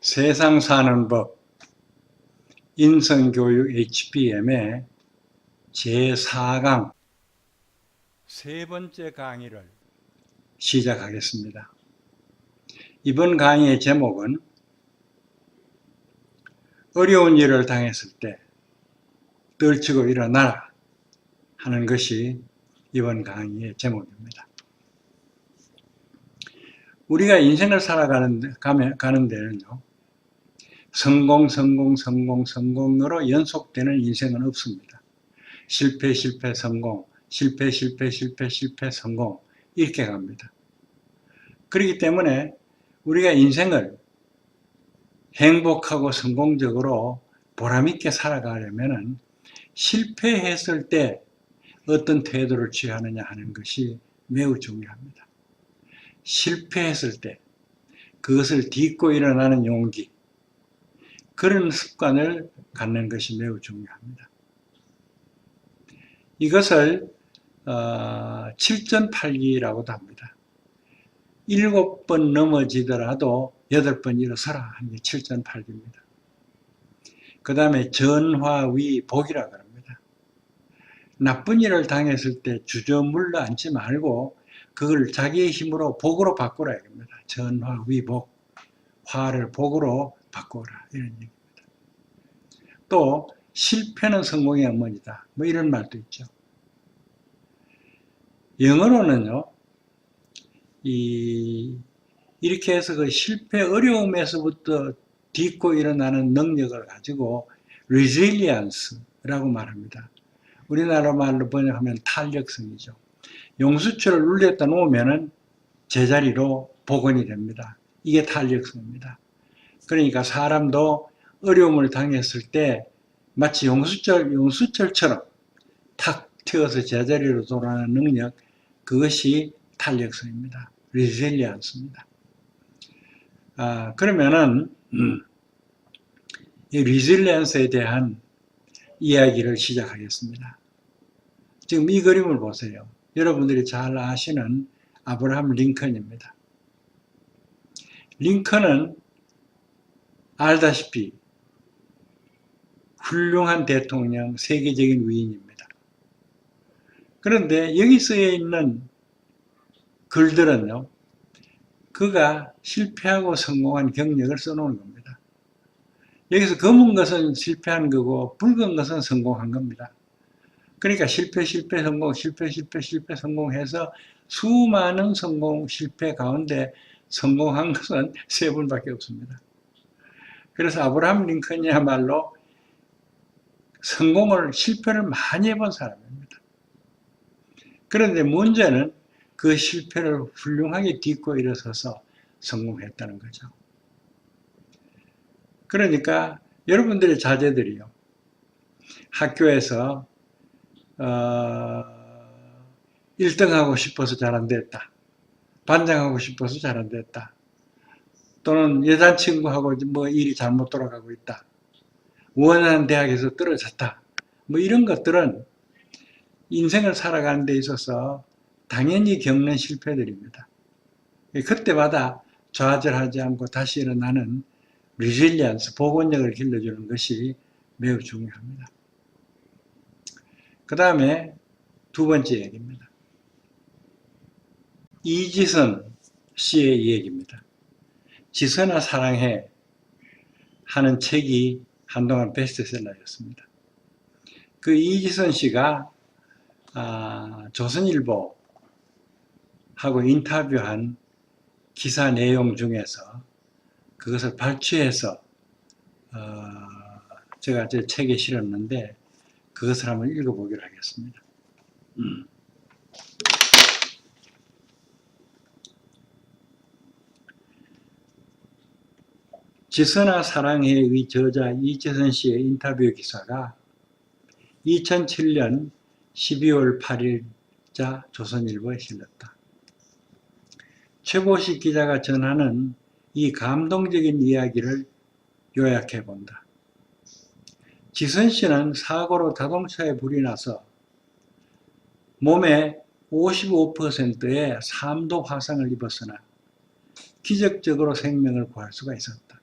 세상 사는 법 인성교육 HBM의 제4강 세 번째 강의를 시작하겠습니다. 이번 강의의 제목은 어려운 일을 당했을 때 떨치고 일어나라 하는 것이 이번 강의의 제목입니다. 우리가 인생을 살아가는 데는요, 성공으로 연속되는 인생은 없습니다. 실패, 성공, 실패, 성공 이렇게 갑니다. 그렇기 때문에 우리가 인생을 행복하고 성공적으로 보람있게 살아가려면 실패했을 때 어떤 태도를 취하느냐 하는 것이 매우 중요합니다. 실패했을 때 그것을 딛고 일어나는 용기, 그런 습관을 갖는 것이 매우 중요합니다. 이것을 7전8기라고도 합니다. 7번 넘어지더라도 8번 일어서라 하는 게 7전8기입니다. 그 다음에 전화위복이라고 합니다. 나쁜 일을 당했을 때 주저물러 앉지 말고 그걸 자기의 힘으로 복으로 바꾸라 이겁니다. 전화위복, 화를 복으로 바꾸라 이런 얘기입니다. 또 실패는 성공의 어머니다. 뭐 이런 말도 있죠. 영어로는요, 이렇게 해서 그 실패 어려움에서부터 딛고 일어나는 능력을 가지고 resilience라고 말합니다. 우리나라 말로 번역하면 탄력성이죠. 용수철을 눌렸다 놓으면은 제자리로 복원이 됩니다. 이게 탄력성입니다. 그러니까 사람도 어려움을 당했을 때 마치 용수철처럼 탁 튀어서 제자리로 돌아가는 능력, 그것이 탄력성입니다. resilience입니다. 그러면은 이 resilience에 대한 이야기를 시작하겠습니다. 지금 이 그림을 보세요. 여러분들이 잘 아시는 아브라함 링컨입니다. 링컨은 알다시피 훌륭한 대통령, 세계적인 위인입니다. 그런데 여기 쓰여 있는 글들은요, 그가 실패하고 성공한 경력을 써놓은 겁니다. 여기서 검은 것은 실패한 거고 붉은 것은 성공한 겁니다. 그러니까 실패, 성공, 실패, 성공해서 수많은 성공, 실패 가운데 성공한 것은 3분밖에 없습니다. 그래서 아브라함 링컨이야말로 실패를 많이 해본 사람입니다. 그런데 문제는 그 실패를 훌륭하게 딛고 일어서서 성공했다는 거죠. 그러니까 여러분들의 자제들이요, 학교에서 1등하고 싶어서 잘 안 됐다, 반장하고 싶어서 잘 안 됐다, 또는 여자친구하고 뭐 일이 잘못 돌아가고 있다, 원하는 대학에서 떨어졌다, 뭐 이런 것들은 인생을 살아가는 데 있어서 당연히 겪는 실패들입니다. 그때마다 좌절하지 않고 다시 일어나는 resilience, 복원력을 길러주는 것이 매우 중요합니다. 그 다음에 두 번째 얘기입니다. 이지선 씨의 얘기입니다. 지선아 사랑해 하는 책이 한동안 베스트셀러였습니다. 그 이지선 씨가 조선일보하고 인터뷰한 기사 내용 중에서 그것을 발췌해서 제가 제 책에 실었는데 그것을 한번 읽어보기로 하겠습니다. 지선아 사랑해의 저자 이지선 씨의 인터뷰 기사가 2007년 12월 8일자 조선일보에 실렸다. 최보식 기자가 전하는 이 감동적인 이야기를 요약해 본다. 지선 씨는 사고로 자동차에 불이 나서 몸의 55%의 3도 화상을 입었으나 기적적으로 생명을 구할 수가 있었다.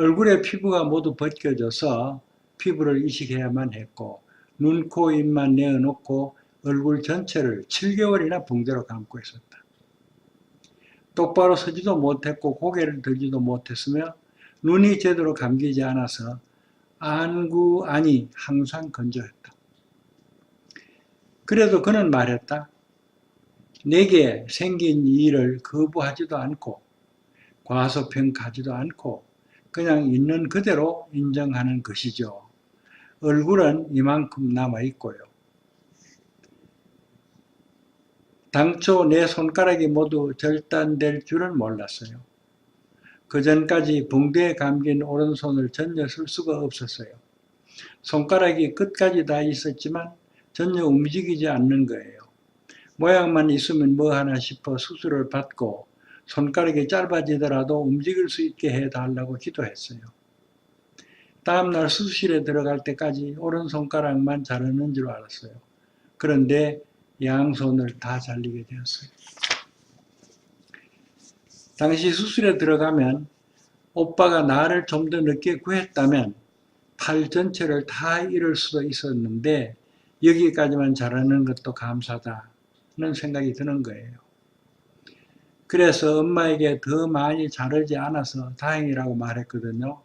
얼굴의 피부가 모두 벗겨져서 피부를 이식해야만 했고 눈, 코, 입만 내어놓고 얼굴 전체를 7개월이나 붕대로 감고 있었다. 똑바로 서지도 못했고 고개를 들지도 못했으며 눈이 제대로 감기지 않아서 안구 안이 항상 건조했다. 그래도 그는 말했다. 내게 생긴 일을 거부하지도 않고 과소평가하지도 않고 그냥 있는 그대로 인정하는 것이죠. 얼굴은 이만큼 남아있고요. 당초 내 손가락이 모두 절단될 줄은 몰랐어요. 그 전까지 붕대에 감긴 오른손을 전혀 쓸 수가 없었어요. 손가락이 끝까지 다 있었지만 전혀 움직이지 않는 거예요. 모양만 있으면 뭐 하나 싶어 수술을 받고 손가락이 짧아지더라도 움직일 수 있게 해달라고 기도했어요. 다음날 수술실에 들어갈 때까지 오른손가락만 자르는 줄 알았어요. 그런데 양손을 다 잘리게 되었어요. 당시 수술에 들어가면 오빠가 나를 좀 더 늦게 구했다면 팔 전체를 다 잃을 수도 있었는데 여기까지만 자라는 것도 감사하다는 생각이 드는 거예요. 그래서 엄마에게 더 많이 자르지 않아서 다행이라고 말했거든요.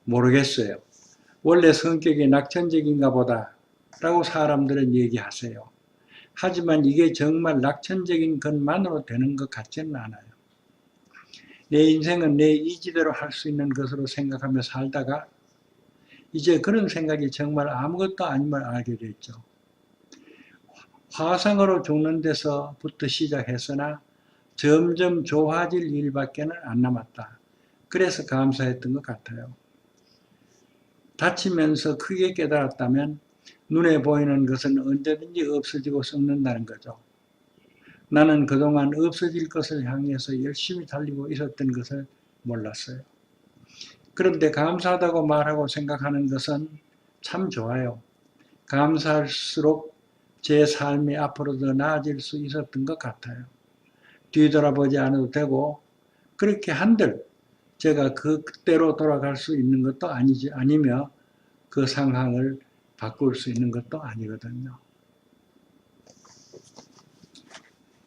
모르겠어요. 원래 성격이 낙천적인가 보다 라고 사람들은 얘기하세요. 하지만 이게 정말 낙천적인 것만으로 되는 것 같지는 않아요. 내 인생은 내 이지대로 할 수 있는 것으로 생각하며 살다가 이제 그런 생각이 정말 아무것도 아님을 알게 됐죠. 화상으로 죽는 데서부터 시작했으나 점점 좋아질 일밖에는 안 남았다. 그래서 감사했던 것 같아요. 다치면서 크게 깨달았다면 눈에 보이는 것은 언제든지 없어지고 썩는다는 거죠. 나는 그동안 없어질 것을 향해서 열심히 달리고 있었던 것을 몰랐어요. 그런데 감사하다고 말하고 생각하는 것은 참 좋아요. 감사할수록 제 삶이 앞으로 더 나아질 수 있었던 것 같아요. 뒤돌아보지 않아도 되고 그렇게 한들 제가 그때로 돌아갈 수 있는 것도 아니며 그 상황을 바꿀 수 있는 것도 아니거든요.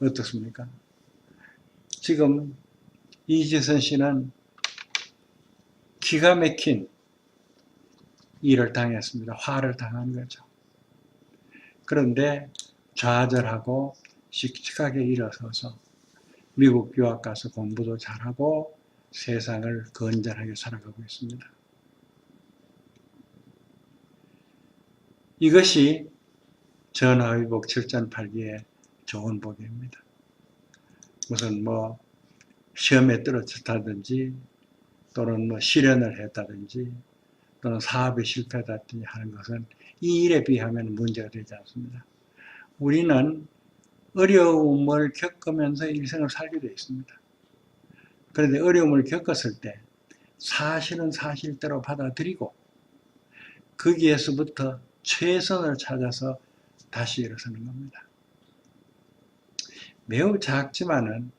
어떻습니까? 지금 이지선 씨는 기가 막힌 일을 당했습니다. 화를 당한 거죠. 그런데 좌절하고 씩씩하게 일어서서 미국 유학 가서 공부도 잘하고 세상을 건전하게 살아가고 있습니다. 이것이 전화위복 7전8기의 좋은 복입니다. 무슨 시험에 떨어졌다든지 또는 실현을 했다든지 또는 사업에 실패했다든지 하는 것은 이 일에 비하면 문제가 되지 않습니다. 우리는 어려움을 겪으면서 일생을 살게 되어 있습니다. 그런데 어려움을 겪었을 때 사실은 사실대로 받아들이고 거기에서부터 최선을 찾아서 다시 일어서는 겁니다. 매우 작지만은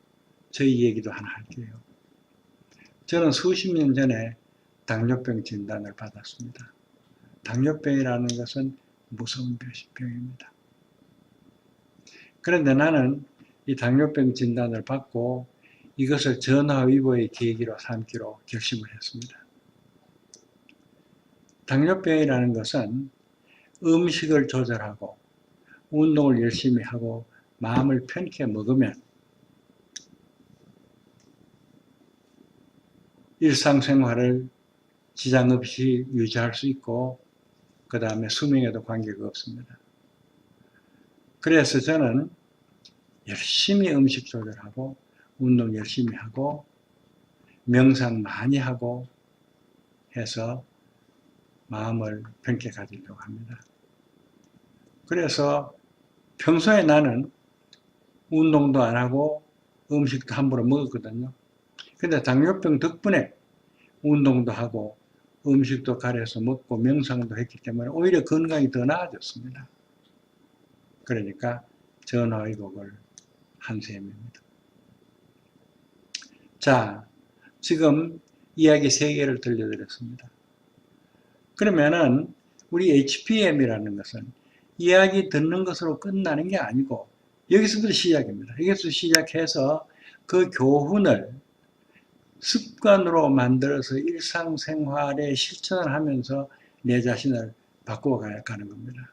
저희 얘기도 하나 할게요. 저는 수십 년 전에 당뇨병 진단을 받았습니다. 당뇨병이라는 것은 무서운 병입니다. 그런데 나는 이 당뇨병 진단을 받고 이것을 전화위복의 계기로 삼기로 결심을 했습니다. 당뇨병이라는 것은 음식을 조절하고 운동을 열심히 하고 마음을 편케 먹으면 일상생활을 지장 없이 유지할 수 있고 그 다음에 수명에도 관계가 없습니다. 그래서 저는 열심히 음식 조절하고 운동 열심히 하고 명상 많이 하고 해서 마음을 편케 가지려고 합니다. 그래서 평소에 나는 운동도 안 하고 음식도 함부로 먹었거든요. 근데 당뇨병 덕분에 운동도 하고 음식도 가려서 먹고 명상도 했기 때문에 오히려 건강이 더 나아졌습니다. 그러니까 전화위복을 한 셈입니다. 자, 지금 이야기 3개를 들려드렸습니다. 그러면은 우리 HPM이라는 것은 이야기 듣는 것으로 끝나는 게 아니고 여기서부터 시작입니다. 여기서 시작해서 그 교훈을 습관으로 만들어서 일상생활에 실천을 하면서 내 자신을 바꾸어 가는 겁니다.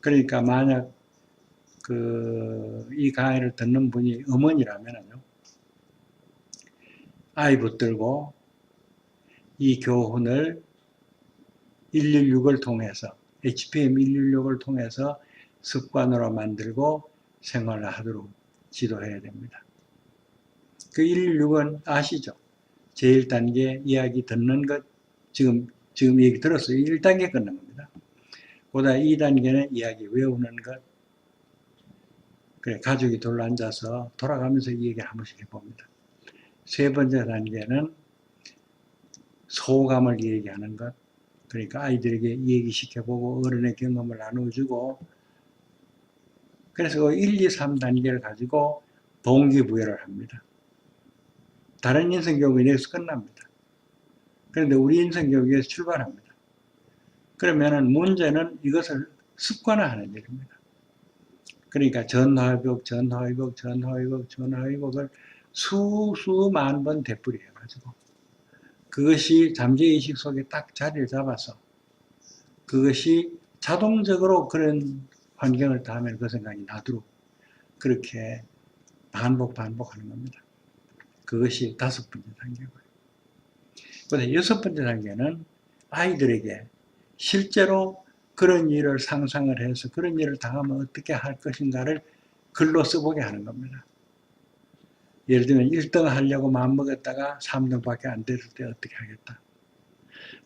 그러니까 만약 이 강의를 듣는 분이 어머니라면요, 아이 붙들고 이 교훈을 116을 통해서, HPM 116을 통해서 습관으로 만들고 생활을 하도록 지도해야 됩니다. 그 116은 아시죠? 제1단계 이야기 듣는 것, 지금 얘기 들었어요. 1단계 끝난 겁니다. 보다 2단계는 이야기 외우는 것. 그래, 가족이 둘러앉아서 돌아가면서 이 얘기를 한 번씩 해봅니다. 3번째 단계는 소감을 얘기하는 것. 그러니까 아이들에게 얘기시켜보고 어른의 경험을 나눠주고, 그래서 1, 2, 3단계를 가지고 동기부여를 합니다. 다른 인성교육은 여기서 끝납니다. 그런데 우리 인성교육에서 출발합니다. 그러면은 문제는 이것을 습관화하는 일입니다. 그러니까 전화위복을 수만 번 되풀이해가지고 그것이 잠재의식 속에 딱 자리를 잡아서 그것이 자동적으로 그런 환경을 닿으면 그 생각이 나도록 그렇게 반복하는 겁니다. 그것이 5번째 단계고요. 그런데 6번째 단계는 아이들에게 실제로 그런 일을 상상을 해서 그런 일을 당하면 어떻게 할 것인가를 글로 써보게 하는 겁니다. 예를 들면 1등 하려고 마음먹었다가 3등밖에 안 됐을 때 어떻게 하겠다.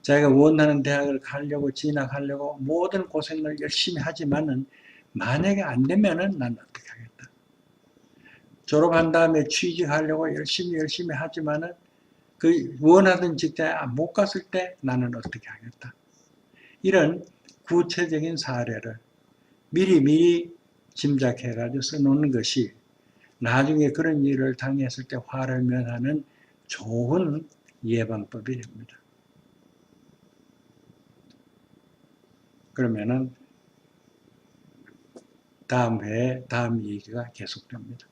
자기가 원하는 대학을 가려고 진학하려고 모든 고생을 열심히 하지만은 만약에 안 되면은 난 어떻게 하겠다. 졸업한 다음에 취직하려고 열심히 하지만은 그 원하던 직장에 못 갔을 때 나는 어떻게 하겠다. 이런 구체적인 사례를 미리 짐작해가지고 써놓는 것이 나중에 그런 일을 당했을 때 화를 면하는 좋은 예방법이 됩니다. 그러면은 다음 회에 다음 얘기가 계속됩니다.